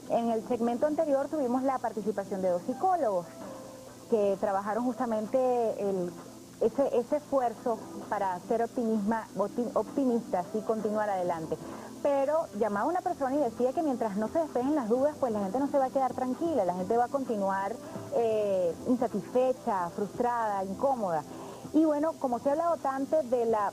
En el segmento anterior tuvimos la participación de dos psicólogos que trabajaron justamente ese esfuerzo para ser optimistas y continuar adelante. Pero llamaba a una persona y decía que mientras no se despejen las dudas, pues la gente no se va a quedar tranquila, la gente va a continuar insatisfecha, frustrada, incómoda. Y bueno, como se ha hablado tanto de la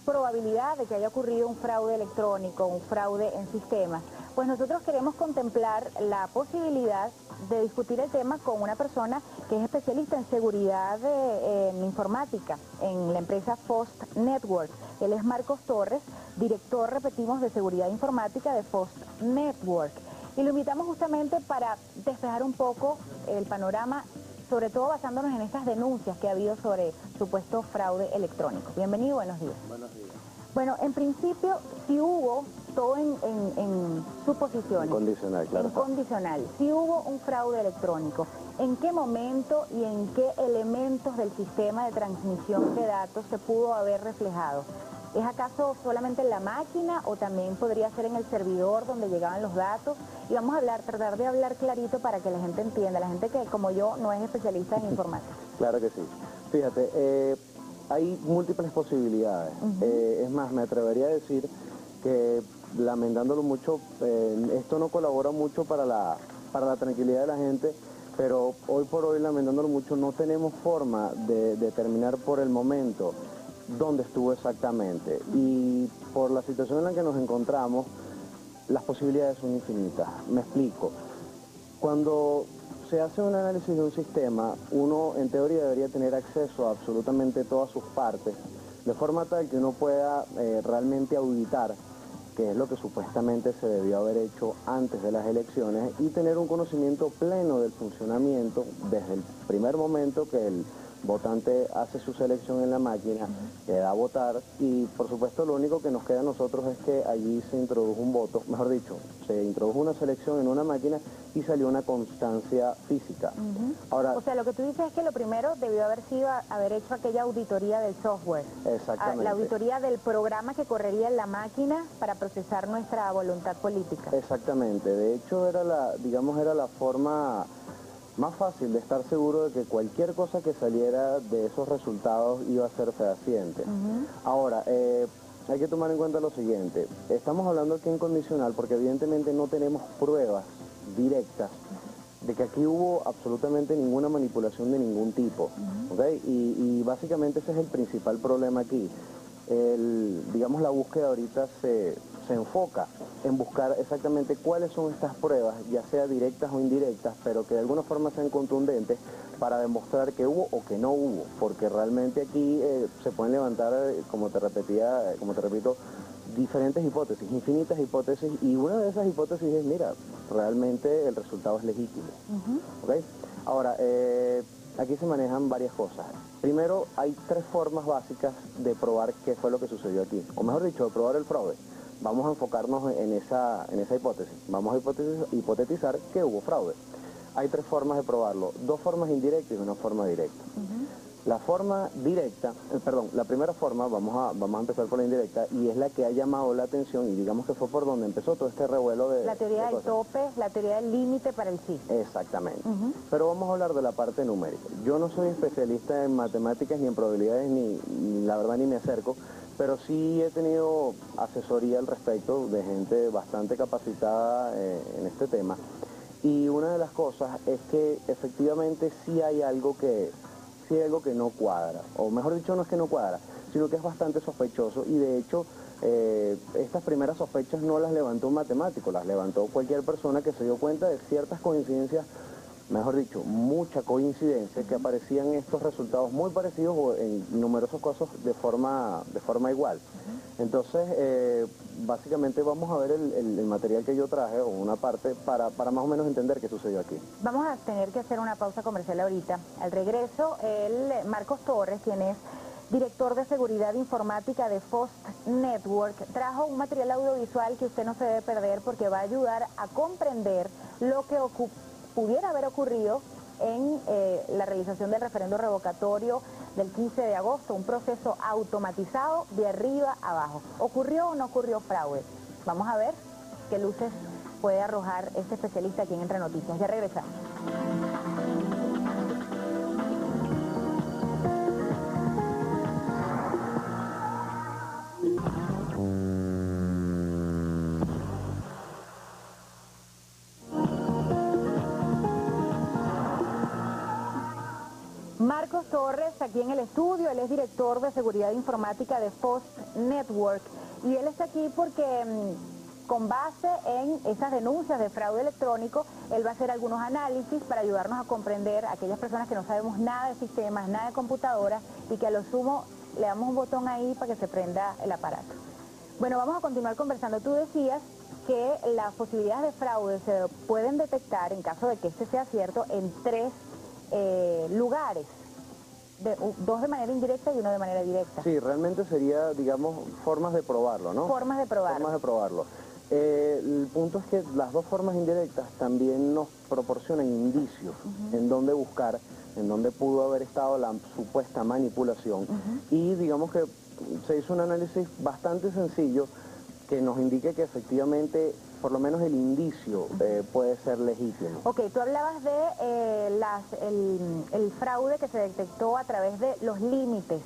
probabilidad de que haya ocurrido un fraude electrónico, un fraude en sistemas, pues nosotros queremos contemplar la posibilidad de discutir el tema con una persona que es especialista en seguridad en informática en la empresa FOST Network. Él es Marcos Torres, director, repetimos, de seguridad informática de FOST Network. Y lo invitamos justamente para despejar un poco el panorama, sobre todo basándonos en estas denuncias que ha habido sobre supuesto fraude electrónico. Bienvenido, buenos días. Buenos días. Bueno, en principio, si hubo todo en suposiciones. Incondicional, claro. Incondicional. Si hubo un fraude electrónico, ¿en qué momento y en qué elementos del sistema de transmisión de datos se pudo haber reflejado? ¿Es acaso solamente en la máquina o también podría ser en el servidor donde llegaban los datos? Y vamos a tratar de hablar clarito para que la gente entienda, la gente que como yo no es especialista en informática. Claro que sí. Fíjate, hay múltiples posibilidades. Es más, me atrevería a decir que, lamentándolo mucho, esto no colabora mucho para la tranquilidad de la gente, pero hoy por hoy, lamentándolo mucho, no tenemos forma de determinar por el momento dónde estuvo exactamente. Y por la situación en la que nos encontramos, las posibilidades son infinitas. Me explico. Cuando se hace un análisis de un sistema, uno en teoría debería tener acceso a absolutamente todas sus partes, de forma tal que uno pueda realmente auditar qué es lo que supuestamente se debió haber hecho antes de las elecciones y tener un conocimiento pleno del funcionamiento desde el primer momento que el votante hace su selección en la máquina, que da a votar, y por supuesto lo único que nos queda a nosotros es que allí se introdujo un voto, mejor dicho, se introdujo una selección en una máquina y salió una constancia física. Ahora, o sea, lo que tú dices es que lo primero debió haber sido haber hecho aquella auditoría del software. Exactamente. La auditoría del programa que correría en la máquina para procesar nuestra voluntad política. Exactamente. De hecho, era la forma más fácil de estar seguro de que cualquier cosa que saliera de esos resultados iba a ser fehaciente. Ahora, hay que tomar en cuenta lo siguiente. Estamos hablando aquí en condicional porque evidentemente no tenemos pruebas directas de que aquí hubo absolutamente ninguna manipulación de ningún tipo. ¿Okay? Y básicamente ese es el principal problema aquí. Digamos, la búsqueda ahorita se enfoca en buscar exactamente cuáles son estas pruebas, ya sea directas o indirectas, pero que de alguna forma sean contundentes para demostrar que hubo o que no hubo, porque realmente aquí se pueden levantar, como te repito, diferentes hipótesis, infinitas hipótesis, y una de esas hipótesis es, mira, realmente el resultado es legítimo. ¿Okay? Ahora, aquí se manejan varias cosas. Primero, hay tres formas básicas de probar qué fue lo que sucedió aquí, o mejor dicho, de probar el fraude. Vamos a enfocarnos en esa hipótesis. Vamos a hipotetizar que hubo fraude. Hay tres formas de probarlo, dos formas indirectas y una forma directa. La forma directa, la primera forma, vamos a empezar por la indirecta, y es la que ha llamado la atención, y digamos que fue por donde empezó todo este revuelo de... La teoría del tope, la teoría del límite para el sí. Exactamente. Pero vamos a hablar de la parte numérica. Yo no soy especialista en matemáticas ni en probabilidades, ni la verdad ni me acerco, pero sí he tenido asesoría al respecto de gente bastante capacitada en este tema. Y una de las cosas es que efectivamente sí hay algo que no cuadra, o mejor dicho, no es que no cuadra, sino que es bastante sospechoso, y de hecho estas primeras sospechas no las levantó un matemático, las levantó cualquier persona que se dio cuenta de ciertas coincidencias, mejor dicho, mucha coincidencia, que aparecían estos resultados muy parecidos o en numerosos casos de forma igual. Entonces, básicamente vamos a ver el material que yo traje, o una parte, para más o menos entender qué sucedió aquí. Vamos a tener que hacer una pausa comercial ahorita. Al regreso, Marcos Torres, quien es director de seguridad informática de FOST Network, trajo un material audiovisual que usted no se debe perder porque va a ayudar a comprender lo que pudiera haber ocurrido en la realización del referendo revocatorio del 15 de agosto, un proceso automatizado de arriba a abajo. ¿Ocurrió o no ocurrió fraude? Vamos a ver qué luces puede arrojar este especialista aquí en Entre Noticias. Ya regresamos. Marcos Torres, aquí en el estudio, él es director de seguridad informática de Post Network y él está aquí porque con base en esas denuncias de fraude electrónico, él va a hacer algunos análisis para ayudarnos a comprender a aquellas personas que no sabemos nada de sistemas, nada de computadoras y que a lo sumo le damos un botón ahí para que se prenda el aparato. Bueno, vamos a continuar conversando. Tú decías que las posibilidades de fraude se pueden detectar, en caso de que este sea cierto, en tres lugares, dos de manera indirecta y uno de manera directa. Sí, realmente sería, digamos, formas de probarlo, ¿no? Formas de probarlo. Formas de probarlo. El punto es que las dos formas indirectas también nos proporcionan indicios en dónde buscar, en dónde pudo haber estado la supuesta manipulación y digamos que se hizo un análisis bastante sencillo que nos indique que efectivamente por lo menos el indicio puede ser legítimo. Ok, tú hablabas de el fraude que se detectó a través de los límites,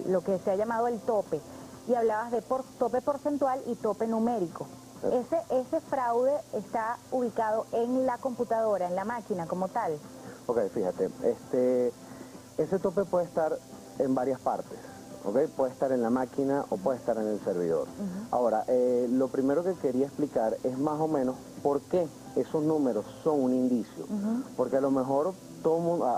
lo que se ha llamado el tope, y hablabas de tope porcentual y tope numérico. Ese fraude está ubicado en la computadora, en la máquina como tal. Ok, fíjate, ese tope puede estar en varias partes. ¿Okay? Puede estar en la máquina o puede estar en el servidor. Ahora, lo primero que quería explicar es más o menos por qué esos números son un indicio. Porque a lo mejor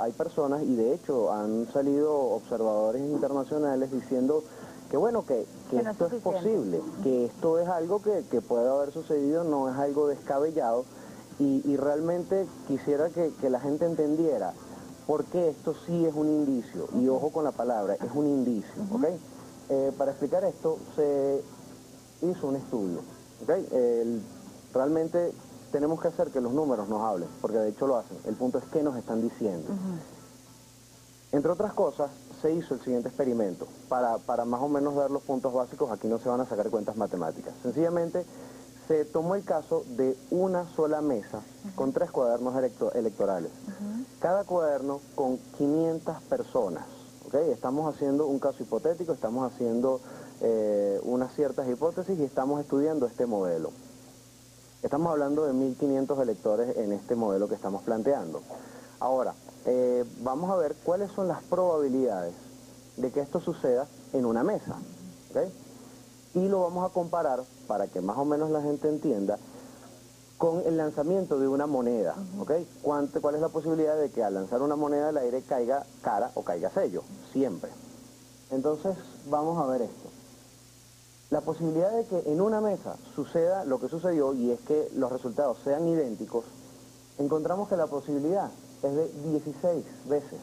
hay personas, y de hecho han salido observadores internacionales diciendo que bueno, que esto es posible, que esto es algo que puede haber sucedido, no es algo descabellado, y realmente quisiera que la gente entendiera porque esto sí es un indicio, y ojo con la palabra, es un indicio, ¿ok? Para explicar esto, se hizo un estudio, ¿ok? Realmente tenemos que hacer que los números nos hablen, porque de hecho lo hacen. El punto es qué nos están diciendo. Entre otras cosas, se hizo el siguiente experimento. Para más o menos dar los puntos básicos, aquí no se van a sacar cuentas matemáticas. Sencillamente, se tomó el caso de una sola mesa con 3 cuadernos electorales. Cada cuaderno con 500 personas. ¿Okay? Estamos haciendo un caso hipotético, estamos haciendo unas ciertas hipótesis y estamos estudiando este modelo. Estamos hablando de 1.500 electores en este modelo que estamos planteando. Ahora, vamos a ver cuáles son las probabilidades de que esto suceda en una mesa. ¿Okay? Y lo vamos a comparar, para que más o menos la gente entienda, con el lanzamiento de una moneda, ¿ok? ¿Cuál es la posibilidad de que al lanzar una moneda al aire caiga cara o caiga sello? Siempre. Entonces, vamos a ver esto. La posibilidad de que en una mesa suceda lo que sucedió, y es que los resultados sean idénticos, encontramos que la posibilidad es de 16 veces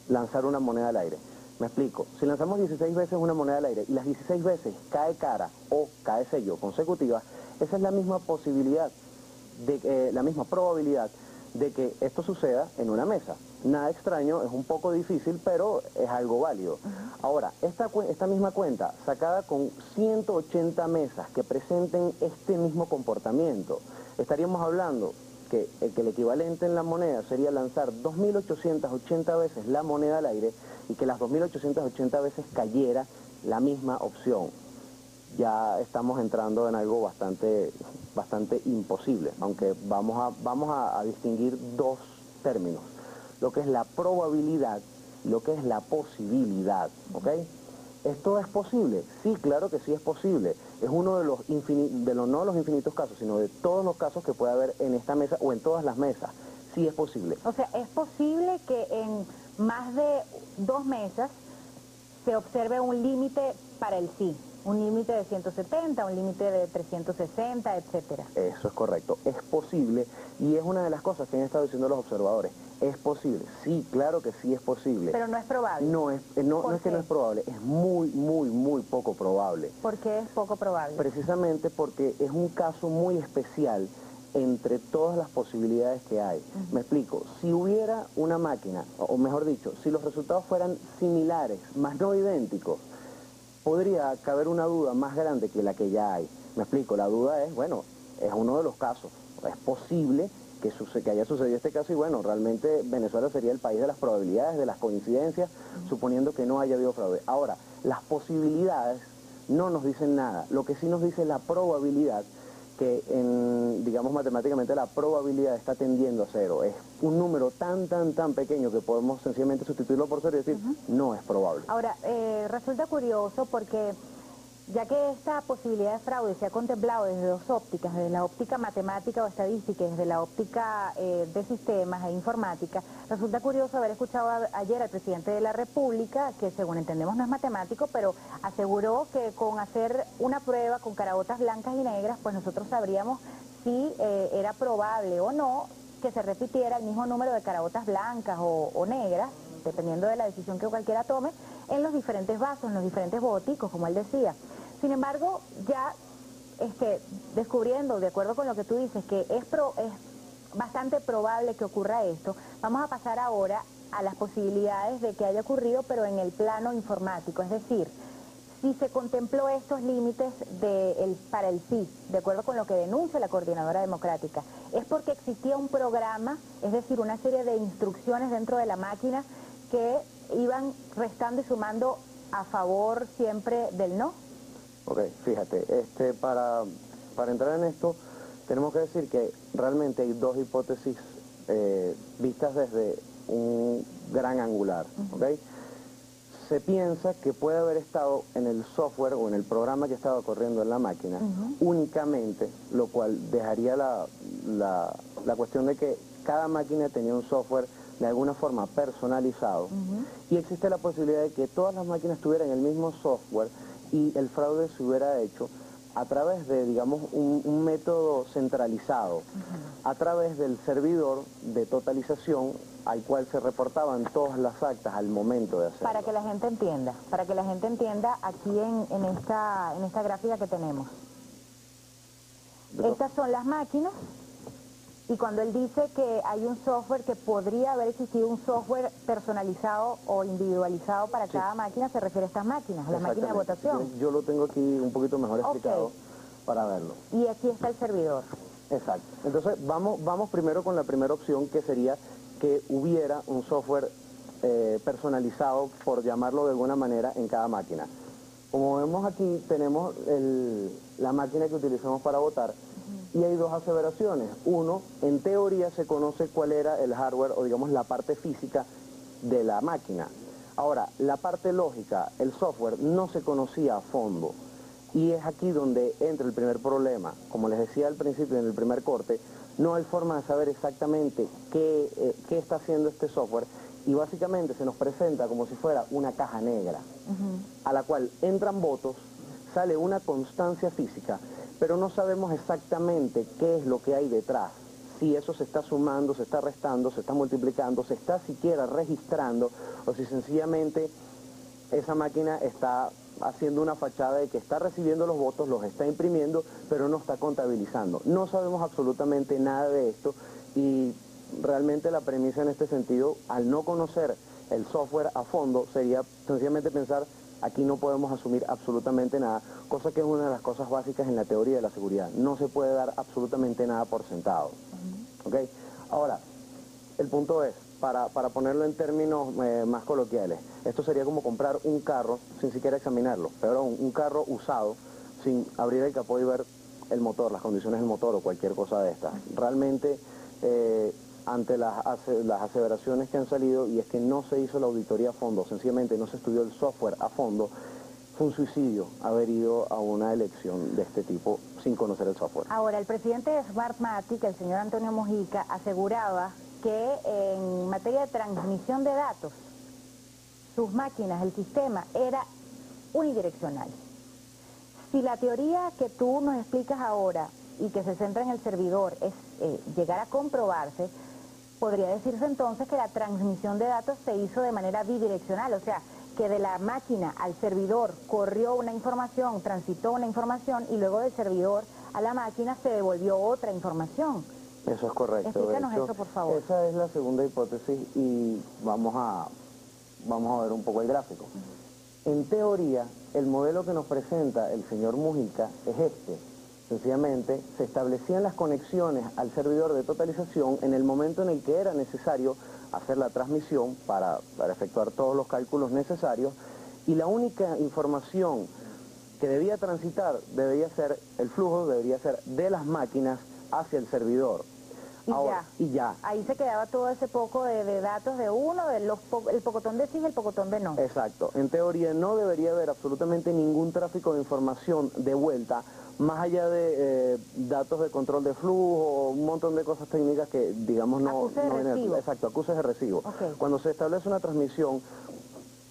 lanzar una moneda al aire. Me explico. Si lanzamos 16 veces una moneda al aire y las 16 veces cae cara o cae sello consecutivas, esa es la misma posibilidad, la misma probabilidad de que esto suceda en una mesa. Nada extraño, es un poco difícil, pero es algo válido. Ahora, esta misma cuenta, sacada con 180 mesas que presenten este mismo comportamiento, estaríamos hablando que el equivalente en la moneda sería lanzar 2.880 veces la moneda al aire y que las 2.880 veces cayera la misma opción. Ya estamos entrando en algo bastante imposible, aunque vamos a distinguir dos términos, lo que es la probabilidad y lo que es la posibilidad, ¿ok? ¿Esto es posible? Sí, claro que sí es posible. Es uno de los no los infinitos casos, sino de todos los casos que puede haber en esta mesa o en todas las mesas. Sí es posible. O sea, es posible que en más de 2 mesas se observe un límite para el sí. Un límite de 170, un límite de 360, etcétera. Eso es correcto. Es posible, y es una de las cosas que han estado diciendo los observadores. Es posible. Sí, claro que sí es posible. Pero no es probable. No es que no es probable, es muy poco probable. ¿Por qué es poco probable? Precisamente porque es un caso muy especial entre todas las posibilidades que hay. Me explico. Si hubiera una máquina, o mejor dicho, si los resultados fueran similares, más no idénticos, podría caber una duda más grande que la que ya hay. Me explico, la duda es, bueno, es uno de los casos. es posible que haya sucedido este caso y bueno, realmente Venezuela sería el país de las probabilidades, de las coincidencias, suponiendo que no haya habido fraude. Ahora, las posibilidades no nos dicen nada, lo que sí nos dice la probabilidad, que digamos matemáticamente la probabilidad está tendiendo a cero, es un número tan pequeño que podemos sencillamente sustituirlo por cero y decir, no es probable. Ahora, resulta curioso porque ya que esta posibilidad de fraude se ha contemplado desde dos ópticas, desde la óptica matemática o estadística y desde la óptica de sistemas e informática, resulta curioso haber escuchado ayer al presidente de la República, que según entendemos no es matemático, pero aseguró que con hacer una prueba con carabotas blancas y negras, pues nosotros sabríamos si era probable o no que se repitiera el mismo número de carabotas blancas o negras, dependiendo de la decisión que cualquiera tome, en los diferentes vasos, en los diferentes boticos, como él decía. Sin embargo, ya descubriendo, de acuerdo con lo que tú dices, que es bastante probable que ocurra esto, vamos a pasar ahora a las posibilidades de que haya ocurrido, pero en el plano informático. Es decir, si se contempló estos límites para el sí, de acuerdo con lo que denuncia la Coordinadora Democrática, es porque existía un programa, es decir, una serie de instrucciones dentro de la máquina que iban restando y sumando a favor siempre del no. Ok, fíjate, para entrar en esto, tenemos que decir que realmente hay dos hipótesis vistas desde un gran angular, ¿ok? Se piensa que puede haber estado en el software o en el programa que estaba corriendo en la máquina únicamente, lo cual dejaría la cuestión de que cada máquina tenía un software de alguna forma personalizado y existe la posibilidad de que todas las máquinas tuvieran el mismo software y el fraude se hubiera hecho a través de, digamos, un método centralizado, a través del servidor de totalización al cual se reportaban todas las actas al momento de hacerlo. Para que la gente entienda aquí en esta gráfica que tenemos. Estas son las máquinas. Y cuando él dice que hay un software, que podría haber existido un software personalizado o individualizado para cada máquina, se refiere a estas máquinas, a la máquina de votación. Yo lo tengo aquí un poquito mejor explicado para verlo. Y aquí está el servidor. Exacto. Entonces vamos primero con la primera opción, que sería que hubiera un software personalizado, por llamarlo de alguna manera, en cada máquina. Como vemos aquí, tenemos la máquina que utilizamos para votar. Y hay dos aseveraciones. Uno, en teoría se conoce cuál era el hardware o digamos la parte física de la máquina. Ahora, la parte lógica, el software, no se conocía a fondo. Y es aquí donde entra el primer problema. Como les decía al principio en el primer corte, no hay forma de saber exactamente qué está haciendo este software. Y básicamente se nos presenta como si fuera una caja negra, a la cual entran votos, sale una constancia física, pero no sabemos exactamente qué es lo que hay detrás, si eso se está sumando, se está restando, se está multiplicando, se está siquiera registrando, o si sencillamente esa máquina está haciendo una fachada de que está recibiendo los votos, los está imprimiendo, pero no está contabilizando. No sabemos absolutamente nada de esto y realmente la premisa en este sentido, al no conocer el software a fondo, sería sencillamente pensar: aquí no podemos asumir absolutamente nada, cosa que es una de las cosas básicas en la teoría de la seguridad. No se puede dar absolutamente nada por sentado. ¿Okay? Ahora, el punto es, para ponerlo en términos más coloquiales, esto sería como comprar un carro sin siquiera examinarlo, perdón, un carro usado sin abrir el capó y ver el motor, las condiciones del motor o cualquier cosa de estas. Realmente, ante las aseveraciones que han salido, y es que no se hizo la auditoría a fondo, sencillamente no se estudió el software a fondo, fue un suicidio haber ido a una elección de este tipo sin conocer el software. Ahora, el presidente de Smartmatic, el señor Antonio Mojica, aseguraba que en materia de transmisión de datos, sus máquinas, el sistema, era unidireccional. Si la teoría que tú nos explicas ahora y que se centra en el servidor es llegar a comprobarse, podría decirse entonces que la transmisión de datos se hizo de manera bidireccional, o sea, que de la máquina al servidor corrió una información, transitó una información y luego del servidor a la máquina se devolvió otra información. Eso es correcto. Explícanos eso, por favor. Esa es la segunda hipótesis y vamos a ver un poco el gráfico. En teoría, el modelo que nos presenta el señor Mujica es este. sencillamente se establecían las conexiones al servidor de totalización en el momento en el que era necesario hacer la transmisión para efectuar todos los cálculos necesarios, y la única información que debía transitar el flujo debería ser de las máquinas hacia el servidor. Y ya. Ahí se quedaba todo ese poco de datos de uno, el pocotón de sí y el pocotón de no. Exacto. En teoría no debería haber absolutamente ningún tráfico de información de vuelta, más allá de datos de control de flujo, un montón de cosas técnicas que, digamos, acuses de recibo. Exacto, acuses de recibo. Okay. Cuando se establece una transmisión,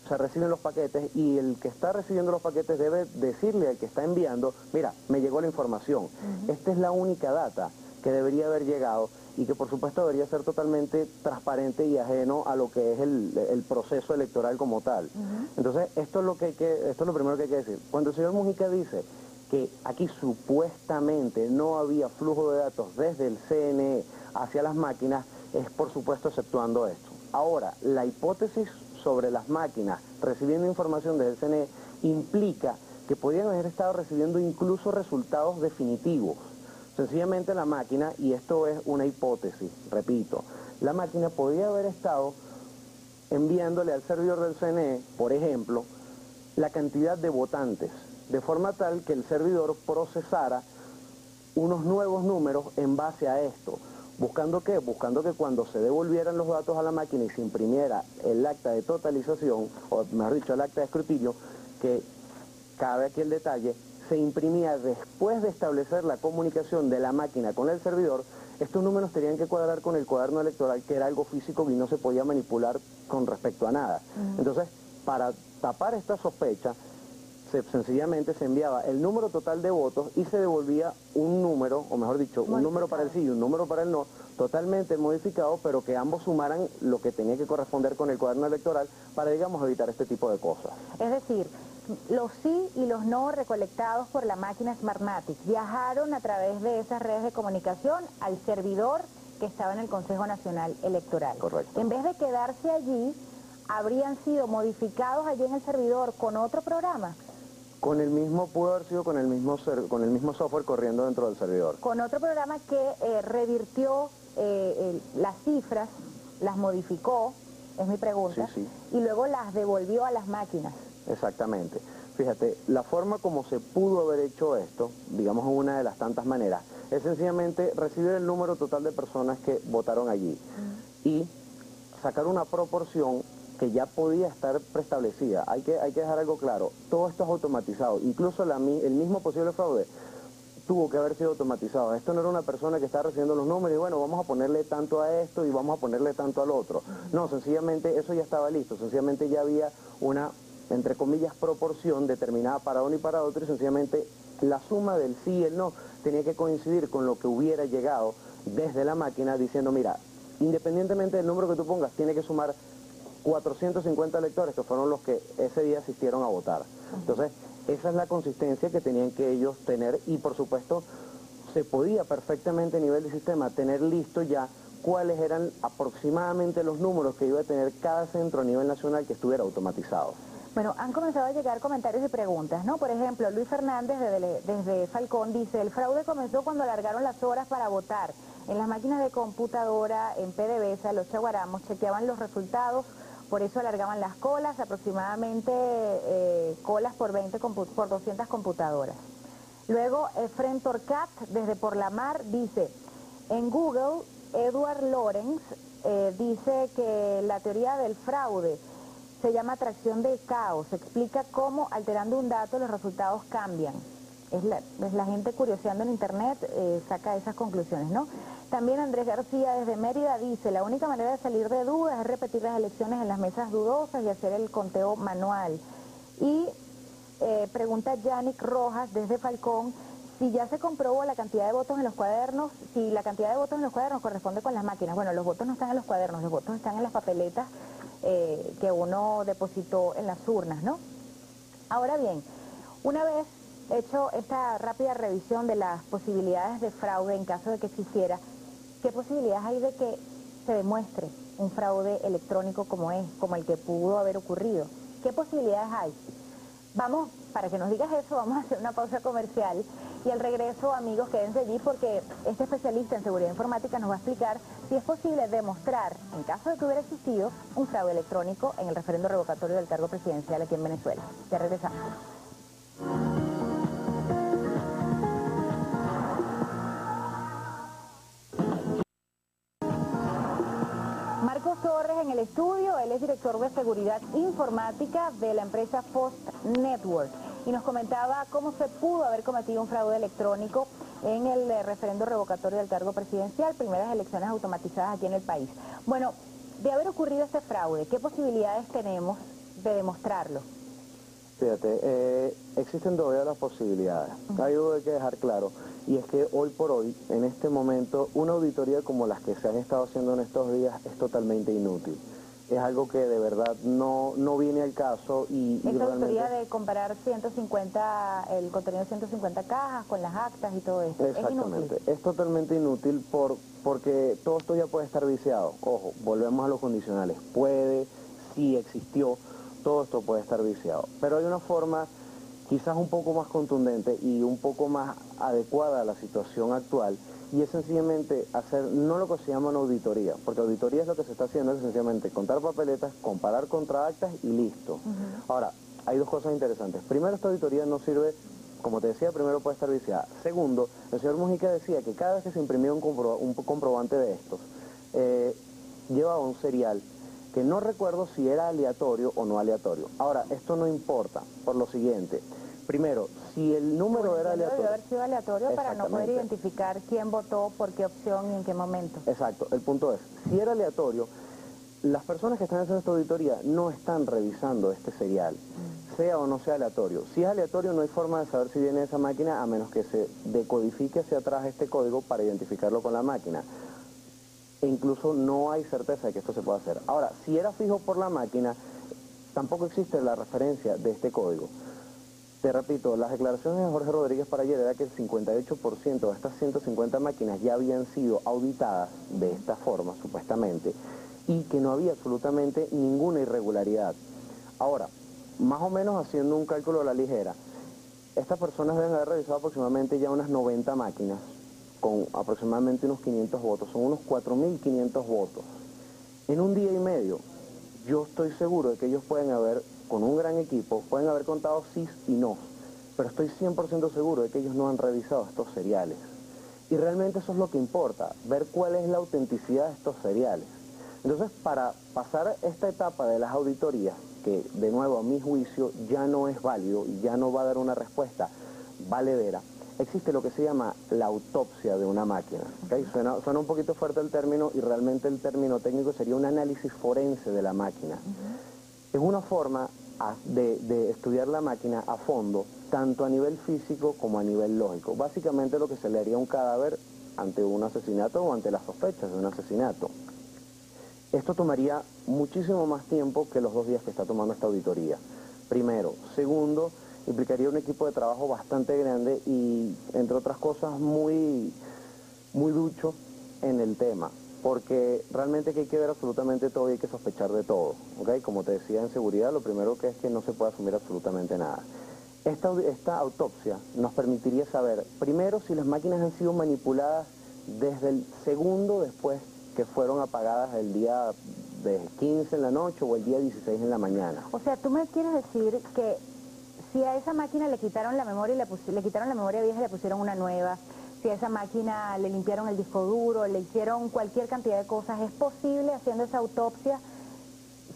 se reciben los paquetes y el que está recibiendo los paquetes debe decirle al que está enviando, mira, me llegó la información. Esta es la única data que debería haber llegado y que por supuesto debería ser totalmente transparente y ajeno a lo que es el proceso electoral como tal. Entonces, esto es lo primero que hay que decir. Cuando el señor Mujica dice que aquí supuestamente no había flujo de datos desde el CNE hacia las máquinas, es por supuesto exceptuando esto. Ahora, la hipótesis sobre las máquinas recibiendo información desde el CNE implica que podrían haber estado recibiendo incluso resultados definitivos. Sencillamente la máquina, y esto es una hipótesis, repito, la máquina podría haber estado enviándole al servidor del CNE, por ejemplo, la cantidad de votantes, de forma tal que el servidor procesara unos nuevos números en base a esto. ¿Buscando qué? Buscando que cuando se devolvieran los datos a la máquina y se imprimiera el acta de totalización, o mejor dicho, el acta de escrutinio, que cabe aquí el detalle, se imprimía después de establecer la comunicación de la máquina con el servidor, estos números tenían que cuadrar con el cuaderno electoral, que era algo físico y no se podía manipular con respecto a nada. Entonces, para tapar esta sospecha, sencillamente se enviaba el número total de votos y se devolvía un número, o mejor dicho, un número para el sí y un número para el no, totalmente modificado, pero que ambos sumaran lo que tenía que corresponder con el cuaderno electoral para, digamos, evitar este tipo de cosas. Es decir, los sí y los no recolectados por la máquina Smartmatic viajaron a través de esas redes de comunicación al servidor que estaba en el Consejo Nacional Electoral. Correcto. En vez de quedarse allí, habrían sido modificados allí en el servidor con otro programa. Con el mismo, pudo haber sido con el mismo software corriendo dentro del servidor. Con otro programa que revirtió las cifras, las modificó, es mi pregunta, Sí. y luego las devolvió a las máquinas. Exactamente. Fíjate, la forma como se pudo haber hecho esto, digamos una de las tantas maneras, es sencillamente recibir el número total de personas que votaron allí y sacar una proporción que ya podía estar preestablecida. Hay que dejar algo claro, todo esto es automatizado, incluso el mismo posible fraude tuvo que haber sido automatizado. Esto no era una persona que estaba recibiendo los números y bueno, vamos a ponerle tanto a esto y vamos a ponerle tanto al otro. No, sencillamente eso ya estaba listo, sencillamente ya había una, entre comillas, proporción determinada para uno y para otro, y sencillamente la suma del sí y el no tenía que coincidir con lo que hubiera llegado desde la máquina diciendo, mira, independientemente del número que tú pongas, tiene que sumar 450 electores, que fueron los que ese día asistieron a votar. Entonces, esa es la consistencia que tenían que ellos tener y, por supuesto, se podía perfectamente a nivel de sistema tener listo ya cuáles eran aproximadamente los números que iba a tener cada centro a nivel nacional que estuviera automatizado. Bueno, han comenzado a llegar comentarios y preguntas, ¿no? Por ejemplo, Luis Fernández desde Falcón dice, el fraude comenzó cuando alargaron las horas para votar. En las máquinas de computadora, en PDVSA, los chaguaramos chequeaban los resultados, por eso alargaban las colas, aproximadamente colas por 200 computadoras. Luego, Efren Torcat, desde Por la Mar, dice, en Google, Edward Lorenz dice que la teoría del fraude se llama atracción de caos, explica cómo alterando un dato los resultados cambian. Es la gente curioseando en internet saca esas conclusiones, ¿no? También Andrés García desde Mérida dice, la única manera de salir de dudas es repetir las elecciones en las mesas dudosas y hacer el conteo manual. Y pregunta Yannick Rojas desde Falcón, si ya se comprobó la cantidad de votos en los cuadernos, si la cantidad de votos en los cuadernos corresponde con las máquinas. Bueno, los votos no están en los cuadernos, los votos están en las papeletas que uno depositó en las urnas, ¿no? Ahora bien, una vez hecho esta rápida revisión de las posibilidades de fraude en caso de que existiera, ¿qué posibilidades hay de que se demuestre un fraude electrónico como el que pudo haber ocurrido? ¿Qué posibilidades hay? Vamos, para que nos digas eso, vamos a hacer una pausa comercial Y al regreso, amigos, quédense allí porque este especialista en seguridad informática nos va a explicar si es posible demostrar, en caso de que hubiera existido, un fraude electrónico en el referendo revocatorio del cargo presidencial aquí en Venezuela. Ya regresamos. Marcos Torres en el estudio, él es director de seguridad informática de la empresa Post Network y nos comentaba cómo se pudo haber cometido un fraude electrónico en el referendo revocatorio del cargo presidencial, primeras elecciones automatizadas aquí en el país. Bueno, de haber ocurrido este fraude, ¿qué posibilidades tenemos de demostrarlo? Fíjate, existen todavía las posibilidades. Hay algo que hay que dejar claro, y es que hoy por hoy, en este momento, una auditoría como las que se han estado haciendo en estos días es totalmente inútil. Es algo que de verdad no viene al caso y Esta realmente... auditoría de comparar el contenido de 150 cajas con las actas y todo esto, Exactamente, es inútil. es totalmente inútil porque todo esto ya puede estar viciado. Ojo, volvemos a los condicionales. Puede, sí existió, todo esto puede estar viciado. Pero hay una forma quizás un poco más contundente y un poco más adecuada a la situación actual, y es sencillamente hacer, no lo que se llama una auditoría, porque auditoría es lo que se está haciendo, es sencillamente contar papeletas, comparar contra actas y listo. Ahora, hay dos cosas interesantes. Primero, esta auditoría no sirve, como te decía, primero puede estar viciada. Segundo, el señor Mujica decía que cada vez que se imprimía un comprobante de estos, llevaba un serial que no recuerdo si era aleatorio o no aleatorio. Ahora, esto no importa, por lo siguiente. Primero, si el número era aleatorio... Debió haber sido aleatorio para no poder identificar quién votó, por qué opción y en qué momento. Exacto, el punto es, si era aleatorio, las personas que están haciendo esta auditoría no están revisando este serial, sea o no sea aleatorio. Si es aleatorio, no hay forma de saber si viene de esa máquina a menos que se decodifique hacia atrás este código para identificarlo con la máquina. E incluso no hay certeza de que esto se pueda hacer. Ahora, si era fijo por la máquina, tampoco existe la referencia de este código. Te repito, las declaraciones de Jorge Rodríguez para ayer era que el 58% de estas 150 máquinas ya habían sido auditadas de esta forma, supuestamente, y que no había absolutamente ninguna irregularidad. Ahora, más o menos haciendo un cálculo a la ligera, estas personas deben haber revisado aproximadamente ya unas 90 máquinas, con aproximadamente unos 500 votos, son unos 4.500 votos. En un día y medio, yo estoy seguro de que ellos pueden haber, con un gran equipo, pueden haber contado sí y no, pero estoy 100% seguro de que ellos no han revisado estos seriales. Y realmente eso es lo que importa, ver cuál es la autenticidad de estos seriales. Entonces, para pasar esta etapa de las auditorías, que de nuevo a mi juicio ya no es válido y ya no va a dar una respuesta valedera, existe lo que se llama la autopsia de una máquina. ¿Okay? Suena un poquito fuerte el término, y realmente el término técnico sería un análisis forense de la máquina. Es una forma de estudiar la máquina a fondo, tanto a nivel físico como a nivel lógico. Básicamente lo que se le haría a un cadáver ante un asesinato o ante las sospechas de un asesinato. Esto tomaría muchísimo más tiempo que los 2 días que está tomando esta auditoría. Primero. Segundo, implicaría un equipo de trabajo bastante grande y, entre otras cosas, muy ducho en el tema, porque realmente que hay que ver absolutamente todo y hay que sospechar de todo, ¿okay? Como te decía, en seguridad lo primero que es que no se puede asumir absolutamente nada. Esta autopsia nos permitiría saber, primero, si las máquinas han sido manipuladas desde el segundo después que fueron apagadas el día de 15 en la noche o el día 16 en la mañana. O sea, tú me quieres decir que si a esa máquina le quitaron la memoria y le quitaron la memoria vieja y le pusieron una nueva, si a esa máquina le limpiaron el disco duro, le hicieron cualquier cantidad de cosas, ¿es posible, haciendo esa autopsia,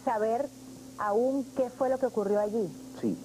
saber aún qué fue lo que ocurrió allí? Sí,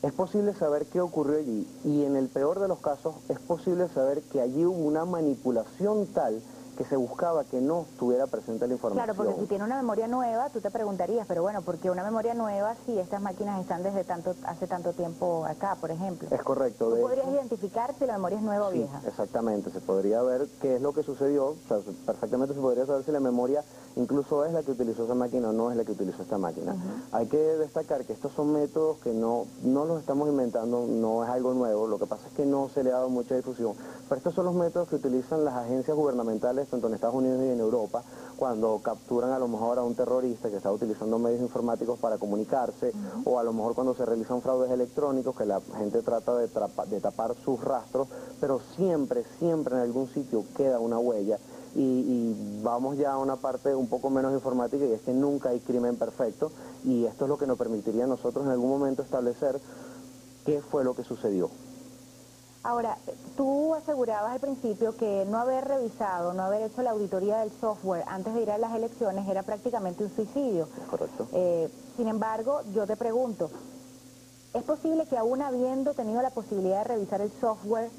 es posible saber qué ocurrió allí, y en el peor de los casos es posible saber que allí hubo una manipulación tal que se buscaba que no estuviera presente la información. Claro, porque si tiene una memoria nueva, tú te preguntarías, pero bueno, ¿por qué una memoria nueva si estas máquinas están desde hace tanto tiempo acá, por ejemplo? Es correcto. ¿Tú podrías identificar si la memoria es nueva o vieja? Exactamente, se podría ver qué es lo que sucedió, o sea, perfectamente se podría saber si la memoria incluso es la que utilizó esa máquina o no es la que utilizó esta máquina. Hay que destacar que estos son métodos que no los estamos inventando, no es algo nuevo, lo que pasa es que no se le ha dado mucha difusión, pero estos son los métodos que utilizan las agencias gubernamentales tanto en Estados Unidos y en Europa, cuando capturan a lo mejor a un terrorista que está utilizando medios informáticos para comunicarse, o a lo mejor cuando se realizan fraudes electrónicos, que la gente trata de tapar sus rastros, pero siempre en algún sitio queda una huella. Y vamos ya a una parte un poco menos informática, y es que nunca hay crimen perfecto, y esto es lo que nos permitiría a nosotros en algún momento establecer qué fue lo que sucedió. Ahora, tú asegurabas al principio que no haber revisado, no haber hecho la auditoría del software antes de ir a las elecciones era prácticamente un suicidio. Correcto. Sin embargo, yo te pregunto, ¿es posible que aún habiendo tenido la posibilidad de revisar el software,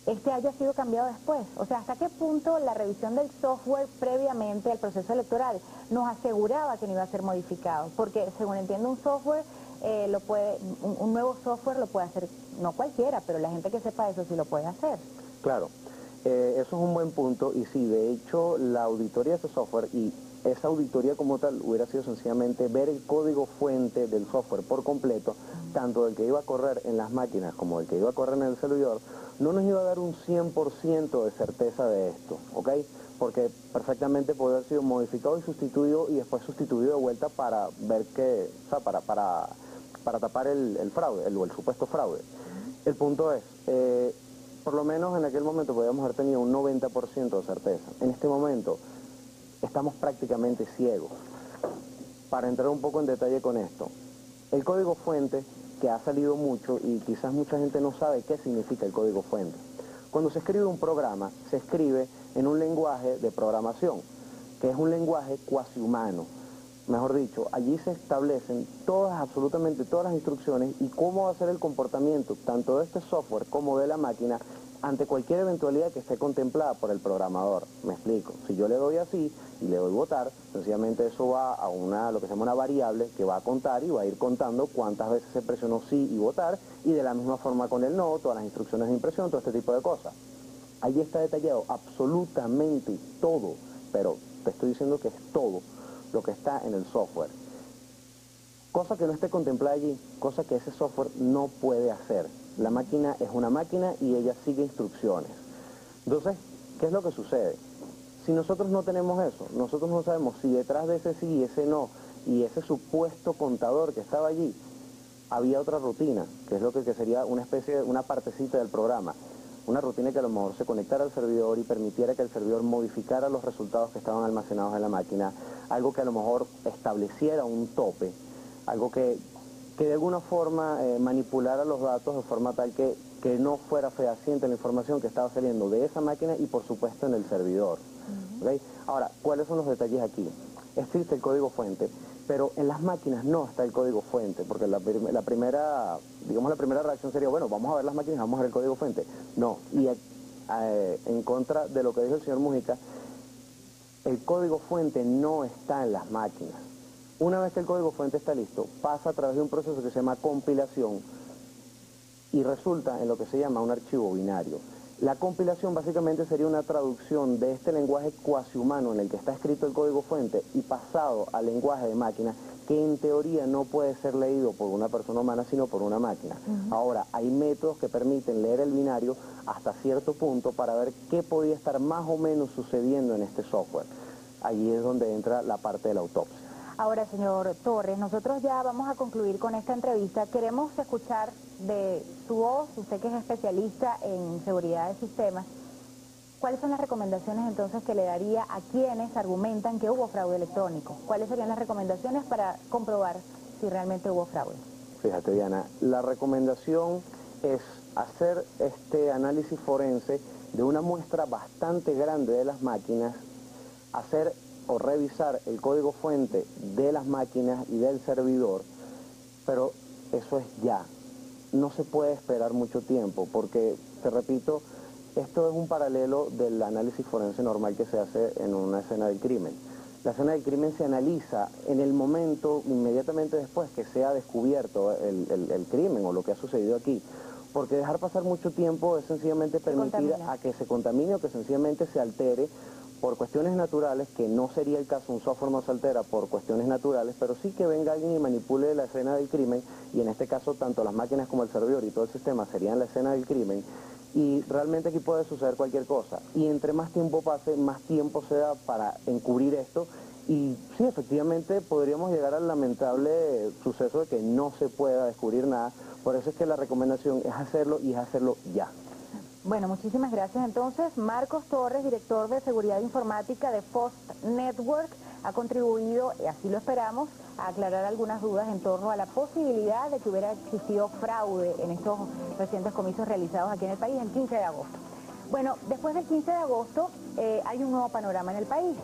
este haya sido cambiado después? O sea, ¿hasta qué punto la revisión del software previamente al proceso electoral nos aseguraba que no iba a ser modificado? Porque, según entiendo, un software un nuevo software lo puede hacer, no cualquiera, pero la gente que sepa eso sí lo puede hacer. Claro, eso es un buen punto, y sí, de hecho, la auditoría de ese software, y esa auditoría como tal hubiera sido sencillamente ver el código fuente del software por completo, tanto del que iba a correr en las máquinas como del que iba a correr en el servidor, no nos iba a dar un 100% de certeza de esto, ¿ok? Porque perfectamente puede haber sido modificado y sustituido, y después sustituido de vuelta para ver que, o sea, para tapar el fraude, el supuesto fraude. El punto es, por lo menos en aquel momento podíamos haber tenido un 90% de certeza. En este momento estamos prácticamente ciegos. Para entrar un poco en detalle con esto, el código fuente, que ha salido mucho y quizás mucha gente no sabe qué significa el código fuente. Cuando se escribe un programa, se escribe en un lenguaje de programación, que es un lenguaje cuasi humano. Mejor dicho, allí se establecen absolutamente todas las instrucciones y cómo va a ser el comportamiento tanto de este software como de la máquina ante cualquier eventualidad que esté contemplada por el programador. Me explico. Si yo le doy así y le doy votar, sencillamente eso va a lo que se llama una variable que va a contar y va a ir contando cuántas veces se presionó sí y votar, y de la misma forma con el no, todas las instrucciones de impresión, todo este tipo de cosas. Allí está detallado absolutamente todo, pero te estoy diciendo que es todo lo que está en el software. Cosa que no esté contemplada allí, cosa que ese software no puede hacer. La máquina es una máquina y ella sigue instrucciones. Entonces, ¿qué es lo que sucede? Si nosotros no tenemos eso, nosotros no sabemos si detrás de ese sí y ese no, y ese supuesto contador que estaba allí, había otra rutina, que es lo que sería una especie de una partecita del programa. Una rutina que a lo mejor se conectara al servidor y permitiera que el servidor modificara los resultados que estaban almacenados en la máquina, algo que a lo mejor estableciera un tope, algo que de alguna forma manipulara los datos de forma tal que no fuera fehaciente la información que estaba saliendo de esa máquina y por supuesto en el servidor. ¿Okay? Ahora, ¿cuáles son los detalles aquí? Existe el código fuente, pero en las máquinas no está el código fuente, porque la primera reacción sería, bueno, vamos a ver las máquinas, vamos a ver el código fuente. No, y en contra de lo que dijo el señor Mujica, el código fuente no está en las máquinas. Una vez que el código fuente está listo, pasa a través de un proceso que se llama compilación y resulta en lo que se llama un archivo binario. La compilación básicamente sería una traducción de este lenguaje cuasi humano en el que está escrito el código fuente y pasado al lenguaje de máquina, que en teoría no puede ser leído por una persona humana sino por una máquina. Ahora, hay métodos que permiten leer el binario hasta cierto punto para ver qué podía estar más o menos sucediendo en este software. Allí es donde entra la parte de la autopsia. Ahora, señor Torres, nosotros ya vamos a concluir con esta entrevista. Queremos escuchar de su voz, usted que es especialista en seguridad de sistemas, ¿cuáles son las recomendaciones entonces que le daría a quienes argumentan que hubo fraude electrónico? ¿Cuáles serían las recomendaciones para comprobar si realmente hubo fraude? Fíjate, Diana, la recomendación es hacer este análisis forense de una muestra bastante grande de las máquinas, hacer o revisar el código fuente de las máquinas y del servidor, pero eso es ya. No se puede esperar mucho tiempo, porque, te repito, esto es un paralelo del análisis forense normal que se hace en una escena del crimen. La escena del crimen se analiza en el momento, inmediatamente después que se ha descubierto el crimen o lo que ha sucedido aquí, porque dejar pasar mucho tiempo es sencillamente permitir a que se contamine o que sencillamente se altere por cuestiones naturales, que no sería el caso, un software no se altera por cuestiones naturales, pero sí que venga alguien y manipule la escena del crimen, y en este caso tanto las máquinas como el servidor y todo el sistema serían la escena del crimen, y realmente aquí puede suceder cualquier cosa. Y entre más tiempo pase, más tiempo se da para encubrir esto. Y sí, efectivamente podríamos llegar al lamentable suceso de que no se pueda descubrir nada. Por eso es que la recomendación es hacerlo y es hacerlo ya. Bueno, muchísimas gracias. Entonces, Marcos Torres, director de Seguridad Informática de FOST Network, ha contribuido, y así lo esperamos, a aclarar algunas dudas en torno a la posibilidad de que hubiera existido fraude en estos recientes comicios realizados aquí en el país el 15 de agosto. Bueno, después del 15 de agosto hay un nuevo panorama en el país.